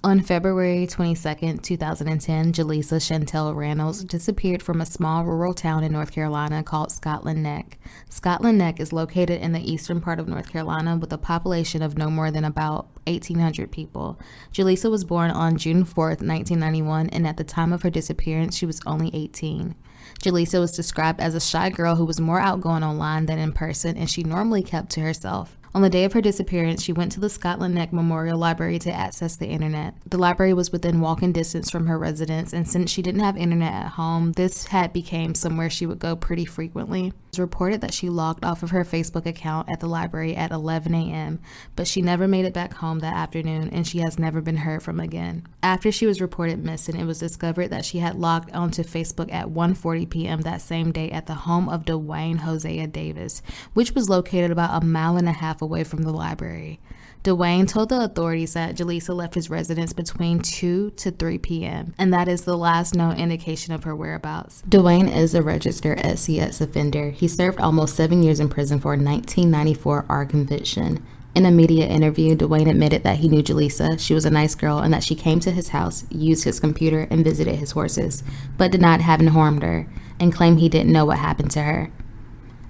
On February 22, 2010, Jalesa Chantell Reynolds disappeared from a small rural town in North Carolina called Scotland Neck. Scotland Neck is located in the eastern part of North Carolina with a population of no more than about 1,800 people. Jaleesa was born on June 4, 1991, and at the time of her disappearance, she was only 18. Jaleesa was described as a shy girl who was more outgoing online than in person, and she normally kept to herself. On the day of her disappearance, she went to the Scotland Neck Memorial Library to access the internet. The library was within walking distance from her residence, and since she didn't have internet at home, this had become somewhere she would go pretty frequently. It was reported that she logged off of her Facebook account at the library at 11 a.m., but she never made it back home that afternoon, and she has never been heard from again. After she was reported missing, it was discovered that she had logged onto Facebook at 1:40 p.m. that same day at the home of Dwayne Hosea Davis, which was located about a mile and a half away from the library. Dwayne told the authorities that Jaleesa left his residence between 2 to 3 p.m., and that is the last known indication of her whereabouts. Dwayne is a registered SCX offender. He served almost 7 years in prison for a 1994 armed conviction. In a media interview, Dwayne admitted that he knew Jaleesa, she was a nice girl, and that she came to his house, used his computer, and visited his horses, but denied having harmed her, and claimed he didn't know what happened to her.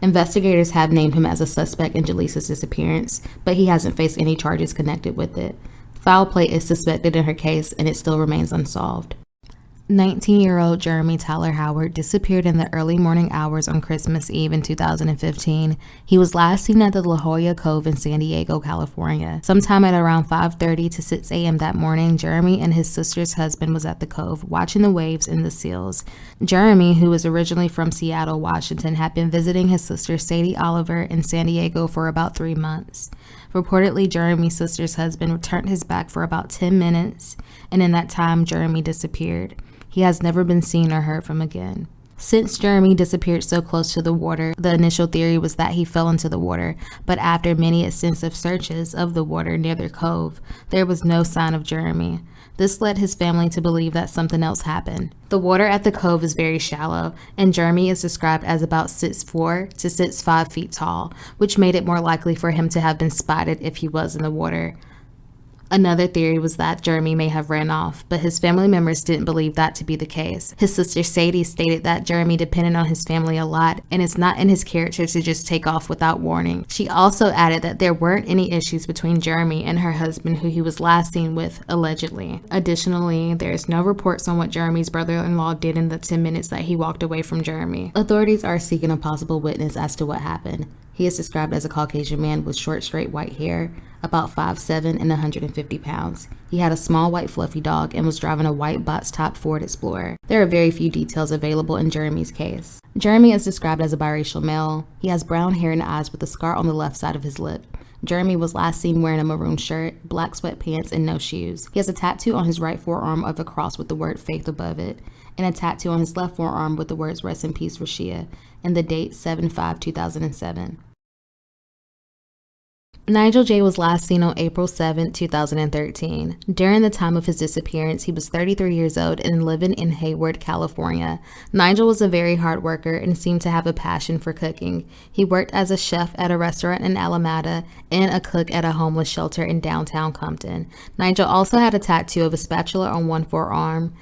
Investigators have named him as a suspect in Jaleesa's disappearance, but he hasn't faced any charges connected with it. Foul play is suspected in her case, and it still remains unsolved. 19-year-old Jeremy Tyler Howard disappeared in the early morning hours on Christmas Eve in 2015. He was last seen at the La Jolla Cove in San Diego, California. Sometime at around 5:30 to 6 a.m. that morning, Jeremy and his sister's husband was at the cove, watching the waves and the seals. Jeremy, who was originally from Seattle, Washington, had been visiting his sister Sadie Oliver in San Diego for about 3 months. Reportedly, Jeremy's sister's husband turned his back for about 10 minutes, and in that time, Jeremy disappeared. He has never been seen or heard from again. Since Jeremy disappeared so close to the water, the initial theory was that he fell into the water, but after many extensive searches of the water near their cove, there was no sign of Jeremy. This led his family to believe that something else happened. The water at the cove is very shallow, and Jeremy is described as about 6'4" to 6'5" feet tall, which made it more likely for him to have been spotted if he was in the water. Another theory was that Jeremy may have ran off, but his family members didn't believe that to be the case. His sister Sadie stated that Jeremy depended on his family a lot, and it's not in his character to just take off without warning. She also added that there weren't any issues between Jeremy and her husband, who he was last seen with, allegedly. Additionally, there's no reports on what Jeremy's brother-in-law did in the 10 minutes that he walked away from Jeremy. Authorities are seeking a possible witness as to what happened. He is described as a Caucasian man with short, straight white hair, about 5'7" and 150 pounds. He had a small white fluffy dog and was driving a white box-top Ford Explorer. There are very few details available in Jeremy's case. Jeremy is described as a biracial male. He has brown hair and eyes with a scar on the left side of his lip. Jeremy was last seen wearing a maroon shirt, black sweatpants, and no shoes. He has a tattoo on his right forearm of a cross with the word faith above it, and a tattoo on his left forearm with the words rest in peace Rashia, and the date 7/5/2007. Nigel J was last seen on April 7, 2013. During the time of his disappearance, he was 33 years old and living in Hayward, California. Nigel was a very hard worker and seemed to have a passion for cooking. He worked as a chef at a restaurant in Alameda and a cook at a homeless shelter in downtown Compton. Nigel also had a tattoo of a spatula on one forearm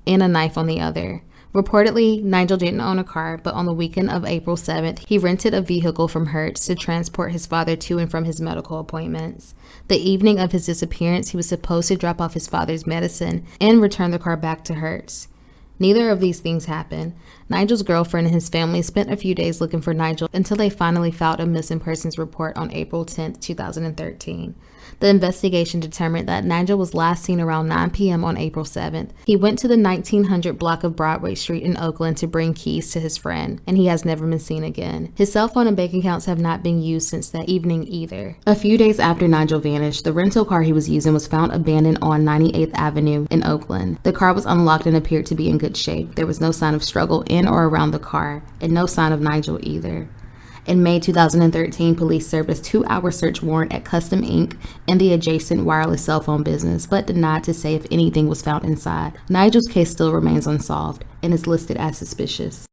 and a knife on the other. Reportedly, Nigel didn't own a car, but on the weekend of April 7th, he rented a vehicle from Hertz to transport his father to and from his medical appointments. The evening of his disappearance, he was supposed to drop off his father's medicine and return the car back to Hertz. Neither of these things happened. Nigel's girlfriend and his family spent a few days looking for Nigel until they finally filed a missing persons report on April 10, 2013. The investigation determined that Nigel was last seen around 9 p.m. on April 7th. He went to the 1900 block of Broadway Street in Oakland to bring keys to his friend, and he has never been seen again. His cell phone and bank accounts have not been used since that evening either. A few days after Nigel vanished, the rental car he was using was found abandoned on 98th Avenue in Oakland. The car was unlocked and appeared to be in good shape. There was no sign of struggle in or around the car, and no sign of Nigel either. In May 2013, police served a 2-hour search warrant at Custom Inc. and the adjacent wireless cell phone business, but denied to say if anything was found inside. Nigel's case still remains unsolved and is listed as suspicious.